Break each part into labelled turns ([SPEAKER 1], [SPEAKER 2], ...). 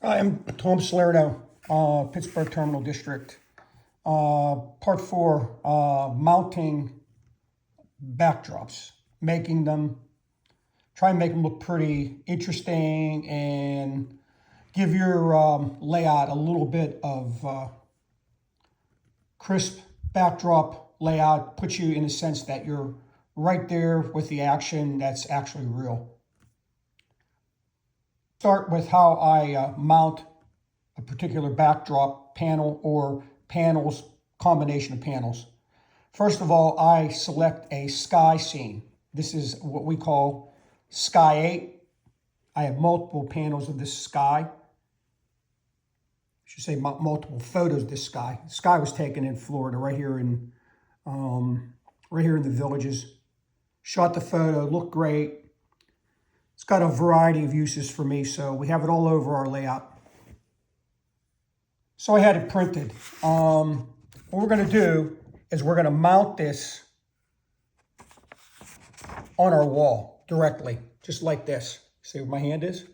[SPEAKER 1] Hi, I'm Tom Salerno, Pittsburgh Terminal District. Part 4, mounting backdrops, try and make them look pretty interesting and give your layout a little bit of crisp backdrop layout, put you in a sense that you're right there with the action that's actually real. Start with how I mount a particular backdrop panel or panels, combination of panels. First of all, I select a sky scene. This is what we call Sky 8. I have multiple panels of this sky. I should say multiple photos of this sky. The sky was taken in Florida, right here in the Villages. Shot the photo, looked great. It's got a variety of uses for me, so we have it all over our layout. So I had it printed. What we're going to do is we're going to mount this on our wall directly, just like this. See where my hand is?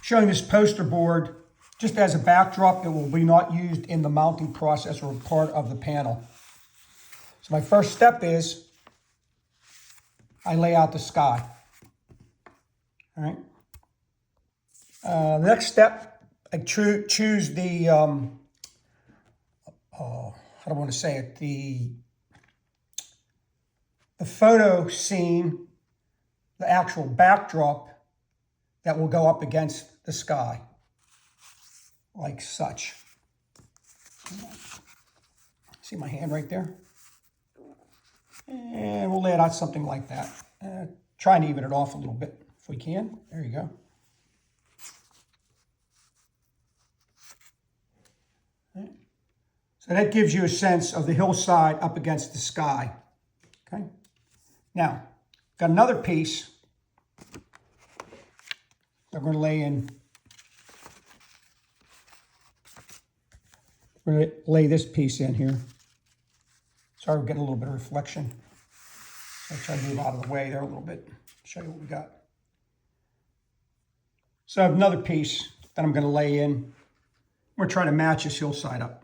[SPEAKER 1] Showing this poster board just as a backdrop that will be not used in the mounting process or part of the panel. So my first step is I lay out the sky. All right. Next step, I choose the, I don't want to say it, the photo scene, the actual backdrop that will go up against the sky, like such. See my hand right there? And we'll lay it out something like that. Try and even it off a little bit if we can. There you go. So that gives you a sense of the hillside up against the sky. Okay. Now, got another piece that we're going to lay in. We're going to lay this piece in here. Sorry, we're getting a little bit of reflection. So I'll try to move out of the way there a little bit. Show you what we got. So I have another piece that I'm going to lay in. We're trying to match this hillside up.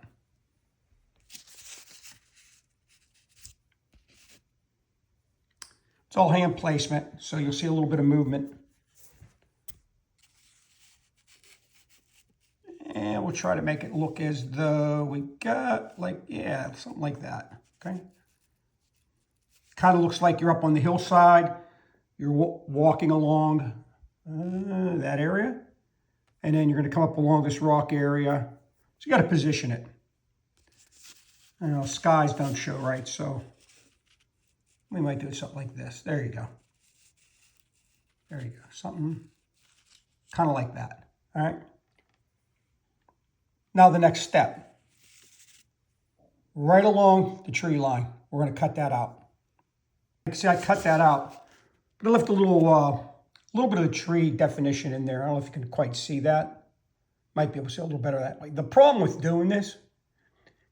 [SPEAKER 1] It's all hand placement, so you'll see a little bit of movement. And we'll try to make it look as though we got, like, yeah, something like that, okay? Kind of looks like you're up on the hillside. You're walking along that area. And then you're going to come up along this rock area. So you got to position it. You know, skies don't show right, so we might do something like this. There you go. There you go. Something kind of like that. All right. Now the next step. Right along the tree line, we're going to cut that out. See, I cut that out, but I left a little bit of the tree definition in there. I don't know if you can quite see that. Might be able to see a little better that way. The problem with doing this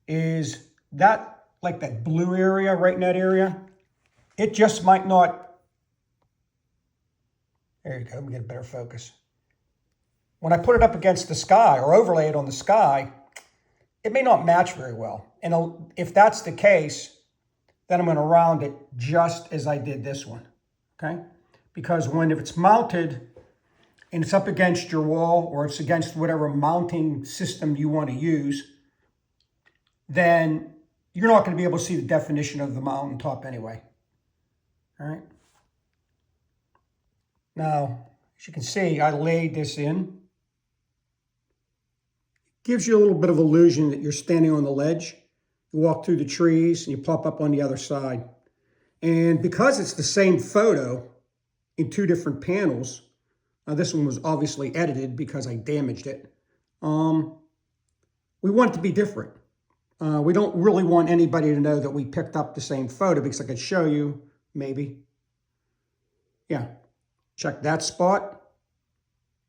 [SPEAKER 1] is that, like that blue area, right in that area, it just might not. There you go. Let me get a better focus. When I put it up against the sky or overlay it on the sky, it may not match very well. And if that's the case, then I'm going to round it just as I did this one, okay? Because if it's mounted and it's up against your wall or it's against whatever mounting system you want to use, then you're not going to be able to see the definition of the mountaintop anyway, all right? Now, as you can see, I laid this in. Gives you a little bit of illusion that you're standing on the ledge. You walk through the trees and you pop up on the other side. And because it's the same photo in two different panels, this one was obviously edited because I damaged it. We want it to be different. We don't really want anybody to know that we picked up the same photo because I could show you, maybe. Yeah, check that spot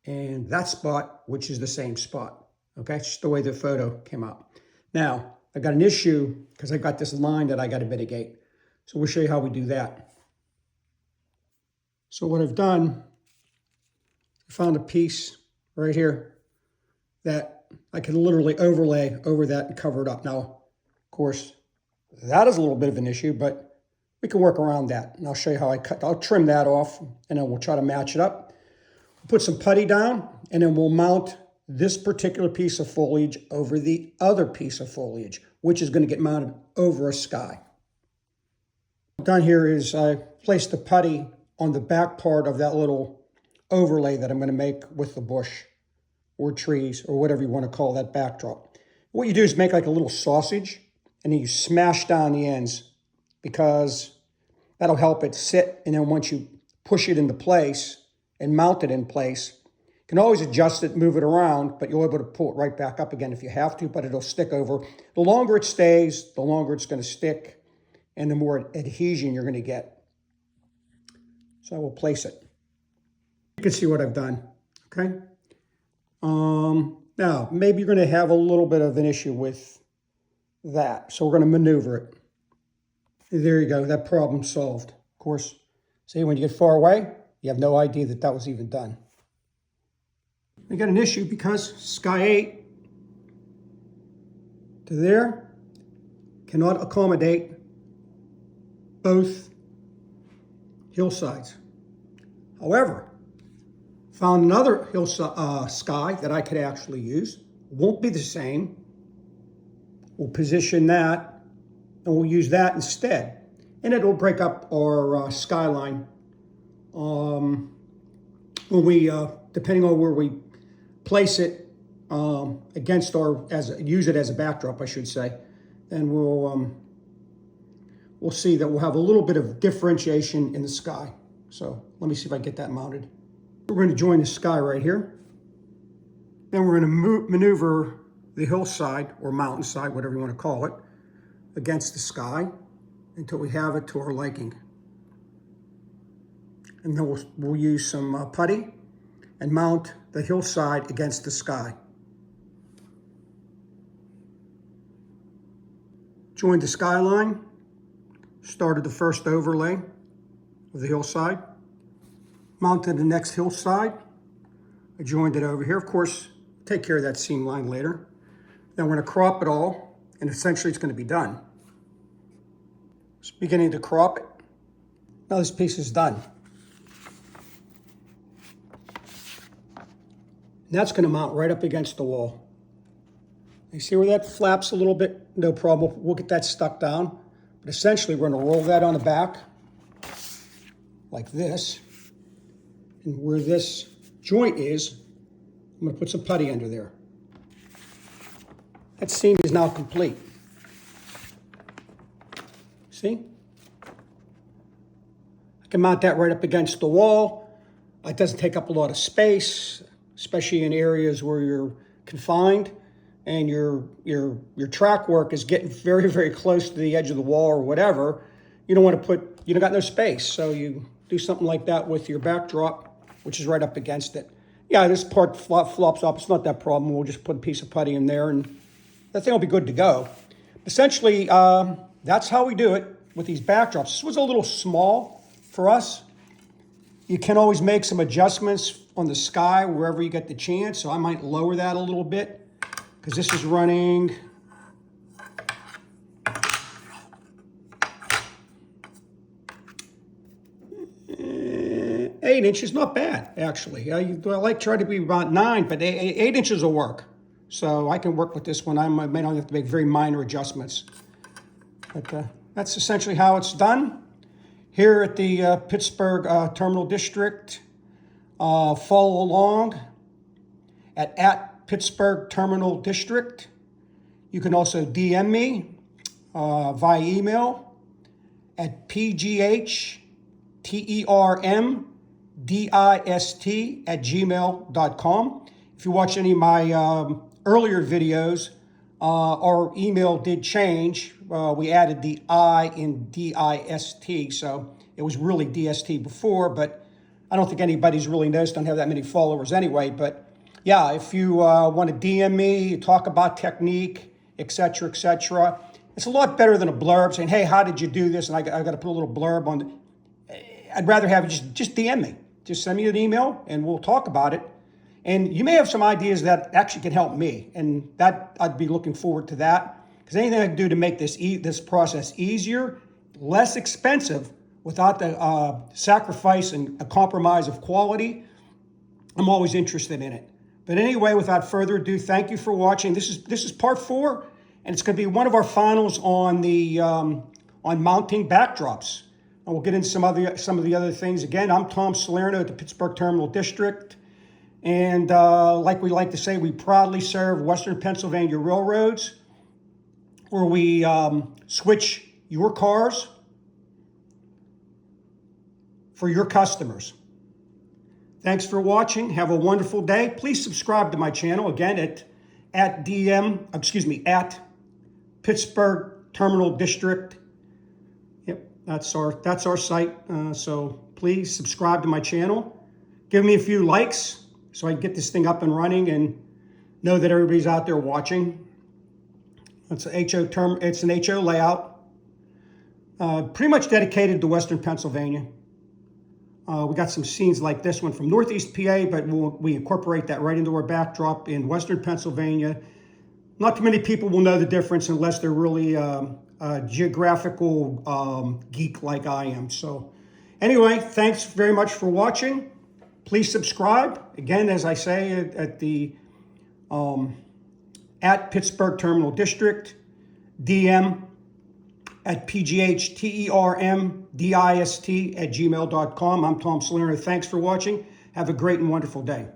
[SPEAKER 1] and that spot, which is the same spot. Okay, it's just the way the photo came out. Now, I've got an issue because I've got this line that I got to mitigate. So we'll show you how we do that. So what I've done, I found a piece right here that I can literally overlay over that and cover it up. Now, of course, that is a little bit of an issue, but we can work around that. And I'll show you how I'll trim that off, and then we'll try to match it up. Put some putty down, and then we'll mount this particular piece of foliage over the other piece of foliage, which is going to get mounted over a sky. What I've done here is I placed the putty on the back part of that little overlay that I'm going to make with the bush or trees or whatever you want to call that backdrop. What you do is make like a little sausage, and then you smash down the ends because that'll help it sit. And then once you push it into place and mount it in place, you can always adjust it, move it around, but you'll be able to pull it right back up again if you have to, but it'll stick over. The longer it stays, the longer it's going to stick, and the more adhesion you're going to get. So I will place it. You can see what I've done, okay? Now, maybe you're going to have a little bit of an issue with that, so we're going to maneuver it. There you go, that problem solved. Of course, see, when you get far away, you have no idea that that was even done. We got an issue because Sky 8 to there cannot accommodate both hillsides. However, found another sky that I could actually use. Won't be the same. We'll position that, and we'll use that instead. And it will break up our skyline when we, depending on where we place it against use it as a backdrop, I should say. Then we'll see that we'll have a little bit of differentiation in the sky. So let me see if I can get that mounted. We're going to join the sky right here. Then we're going to maneuver the hillside or mountainside, whatever you want to call it, against the sky until we have it to our liking. And then we'll use some putty and mount the hillside against the sky. Joined the skyline, started the first overlay of the hillside, mounted the next hillside. I joined it over here. Of course, take care of that seam line later. Then we're going to crop it all, and essentially it's going to be done. It's beginning to crop it. Now this piece is done. And that's going to mount right up against the wall. You see where that flaps a little bit? No problem. We'll get that stuck down. But essentially, we're going to roll that on the back like this. And where this joint is, I'm going to put some putty under there. That seam is now complete. See? I can mount that right up against the wall. It doesn't take up a lot of space, especially in areas where you're confined and your track work is getting very, very close to the edge of the wall or whatever. You don't want to you don't got no space. So you do something like that with your backdrop, which is right up against it. Yeah, this part flops up. It's not that problem. We'll just put a piece of putty in there and that thing will be good to go. Essentially, that's how we do it with these backdrops. This was a little small for us. You can always make some adjustments on the sky wherever you get the chance. So I might lower that a little bit because this is running 8 inches. Not bad, actually. I like try to be about 9, but 8 inches will work. So I can work with this one. I may not have to make very minor adjustments. But that's essentially how it's done. Here at the Pittsburgh Terminal District, follow along at Pittsburgh Terminal District. You can also DM me via email at PghTermDist@gmail.com. If you watch any of my earlier videos, our email did change. We added the I in DIST, so it was really DST before, but I don't think anybody's really noticed. I don't have that many followers anyway, but yeah, if you want to DM me, talk about technique, etc., etc., it's a lot better than a blurb saying, hey, how did you do this? And I got to put a little blurb on. I'd rather have you just DM me. Just send me an email and we'll talk about it. And you may have some ideas that actually can help me, and that I'd be looking forward to that. Because anything I can do to make this process easier, less expensive, without the sacrifice and a compromise of quality, I'm always interested in it. But anyway, without further ado, thank you for watching. This is part 4, and it's going to be one of our finals on the on mounting backdrops. And we'll get into some of the other things. Again, I'm Tom Salerno at the Pittsburgh Terminal District. And like we like to say, we proudly serve Western Pennsylvania railroads, where we switch your cars for your customers. Thanks for watching. Have a wonderful day. Please subscribe to my channel again at Pittsburgh Terminal District. Yep, that's our site. So please subscribe to my channel. Give me a few likes so I can get this thing up and running and know that everybody's out there watching. It's an HO layout, pretty much dedicated to Western Pennsylvania. We got some scenes like this one from Northeast PA, but we incorporate that right into our backdrop in Western Pennsylvania. Not too many people will know the difference unless they're really a geographical geek like I am. So anyway, thanks very much for watching. Please subscribe. Again, as I say, at Pittsburgh Terminal District, DM at PghTermDist@gmail.com. I'm Tom Salerno. Thanks for watching. Have a great and wonderful day.